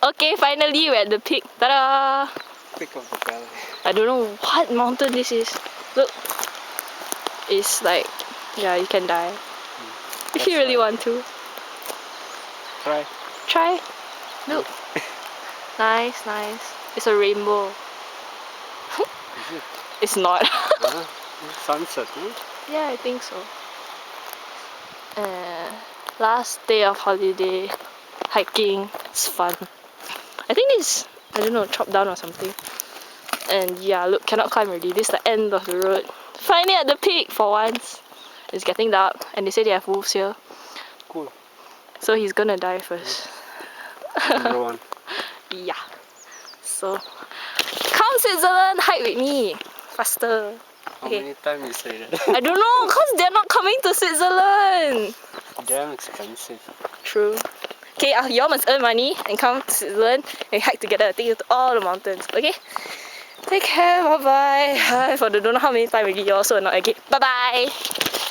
Okay, finally we're at the peak. Ta-da! Pick of the valley. I don't know what mountain this is. Look. It's like, yeah, you can die. If you really want to. Try. Try. Look. Nice, nice. It's a rainbow. Is it? It's not. Sunset, huh? Yeah, I think so. Last day of holiday, hiking. It's fun. I think it's, I don't know, chopped down or something. And yeah, look, cannot climb already. This is the end of the road. Finally at the peak for once. It's getting dark, and they say they have wolves here. Cool. So he's gonna die first. Number one. Yeah. So, come Switzerland, hike with me. Faster. How Okay. many times you say that? I don't know, cause they're not coming to Switzerland. Damn expensive. True. Okay, y'all must earn money and come to Switzerland and hike together. Take you to all the mountains. Okay? Take care. Bye bye. For the don't know how many times already, you also not again. Bye bye.